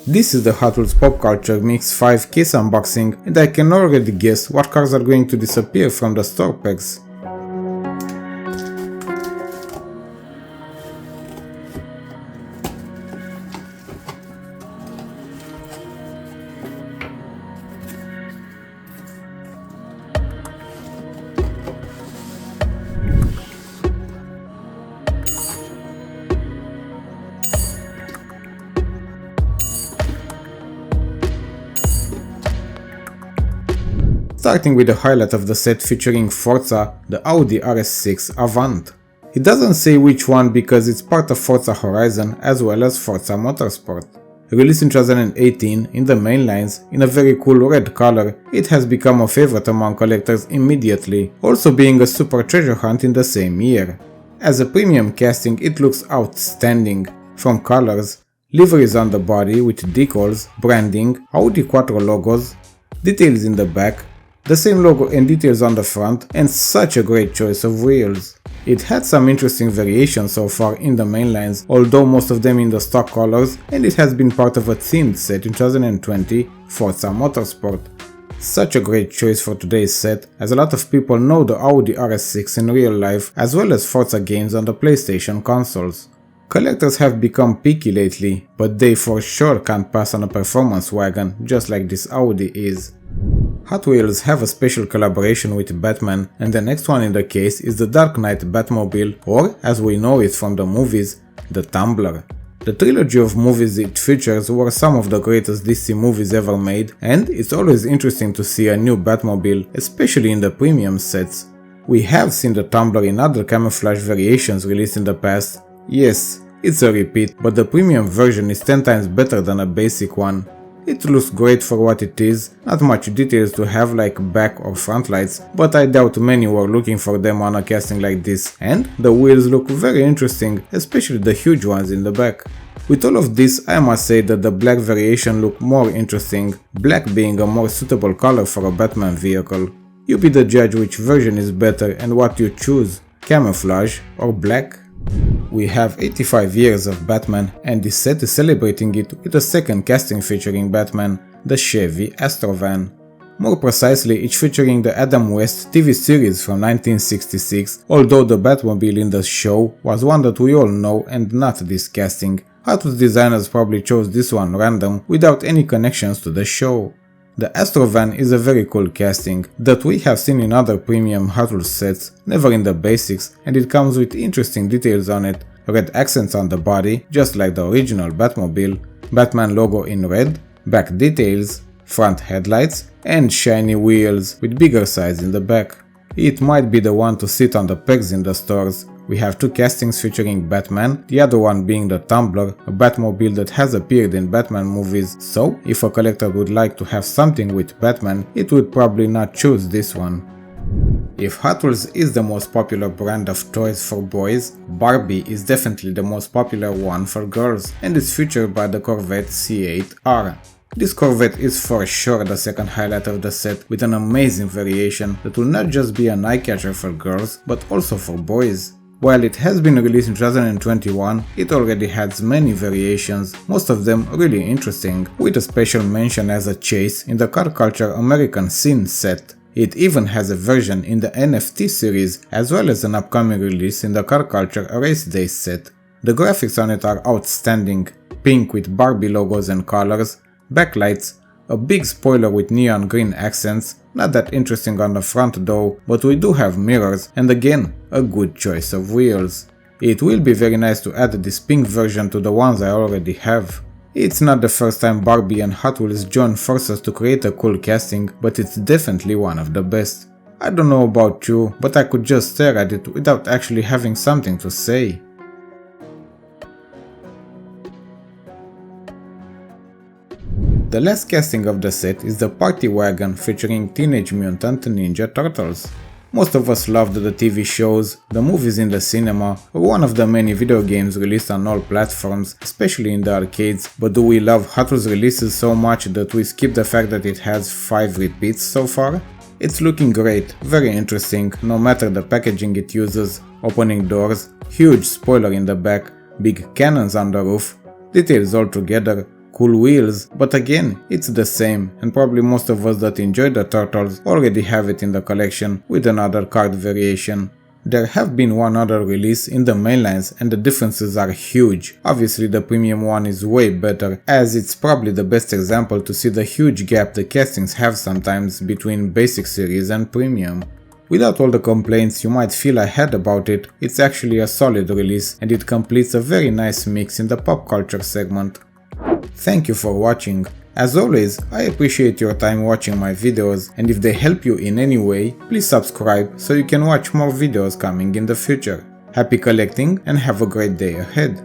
This is the Hot Wheels Pop Culture Mix 5 case unboxing, and I can already guess what cars are going to disappear from the store packs. Starting with the highlight of the set featuring Forza, the Audi RS6 Avant. It doesn't say which one because it's part of Forza Horizon as well as Forza Motorsport. Released in 2018 in the main lines in a very cool red color, it has become a favorite among collectors immediately, also being a super treasure hunt in the same year. As a premium casting, it looks outstanding, from colors, liveries on the body with decals, branding, Audi Quattro logos, details in the back, the same logo and details on the front, and such a great choice of wheels. It had some interesting variations so far in the main lines, although most of them in the stock colors, and it has been part of a themed set in 2020, Forza Motorsport. Such a great choice for today's set, as a lot of people know the Audi RS6 in real life as well as Forza games on the PlayStation consoles. Collectors have become picky lately, but they for sure can't pass on a performance wagon just like this Audi is. Hot Wheels have a special collaboration with Batman, and the next one in the case is the Dark Knight Batmobile, or as we know it from the movies, the Tumbler. The trilogy of movies it features were some of the greatest DC movies ever made, and it's always interesting to see a new Batmobile, especially in the premium sets. We have seen the Tumbler in other camouflage variations released in the past. Yes, it's a repeat, but the premium version is 10 times better than a basic one. It looks great for what it is, not much details to have like back or front lights, but I doubt many were looking for them on a casting like this, and the wheels look very interesting, especially the huge ones in the back. With all of this, I must say that the black variation look more interesting, black being a more suitable color for a Batman vehicle. You be the judge which version is better and what you choose, camouflage or black. We have 85 years of Batman, and this set is celebrating it with a second casting featuring Batman, the Chevy Astrovan. More precisely, it's featuring the Adam West TV series from 1966, although the Batmobile in the show was one that we all know and not this casting. Hot Wheels designers probably chose this one random without any connections to the show. The Astrovan is a very cool casting that we have seen in other premium Hot Wheels sets, never in the basics, and it comes with interesting details on it, red accents on the body, just like the original Batmobile, Batman logo in red, back details, front headlights, and shiny wheels with bigger size in the back. It might be the one to sit on the pegs in the stores. We have two castings featuring Batman, the other one being the Tumbler, a Batmobile that has appeared in Batman movies, so if a collector would like to have something with Batman, it would probably not choose this one. If Hot Wheels is the most popular brand of toys for boys, Barbie is definitely the most popular one for girls, and is featured by the Corvette C8R. This Corvette is for sure the second highlight of the set, with an amazing variation that will not just be an eye-catcher for girls, but also for boys. While it has been released in 2021, it already has many variations, most of them really interesting, with a special mention as a chase in the Car Culture American Scene set. It even has a version in the NFT series, as well as an upcoming release in the Car Culture Race Day set. The graphics on it are outstanding, pink with Barbie logos and colors, backlights, a big spoiler with neon green accents, not that interesting on the front though, but we do have mirrors, and again, a good choice of wheels. It will be very nice to add this pink version to the ones I already have. It's not the first time Barbie and Hot Wheels join forces to create a cool casting, but it's definitely one of the best. I don't know about you, but I could just stare at it without actually having something to say. The last casting of the set is the Party Wagon featuring Teenage Mutant Ninja Turtles. Most of us loved the TV shows, the movies in the cinema, or one of the many video games released on all platforms, especially in the arcades, but do we love Hot Wheels releases so much that we skip the fact that it has 5 repeats so far? It's looking great, very interesting, no matter the packaging it uses, opening doors, huge spoiler in the back, big cannons on the roof, details all together, cool wheels, but again, it's the same, and probably most of us that enjoy the Turtles already have it in the collection with another card variation. There have been one other release in the mainlines and the differences are huge. Obviously the premium one is way better, as it's probably the best example to see the huge gap the castings have sometimes between basic series and premium. Without all the complaints you might feel I had about it, it's actually a solid release and it completes a very nice mix in the pop culture segment. Thank you for watching. As always, I appreciate your time watching my videos, and if they help you in any way, please subscribe so you can watch more videos coming in the future. Happy collecting and have a great day ahead!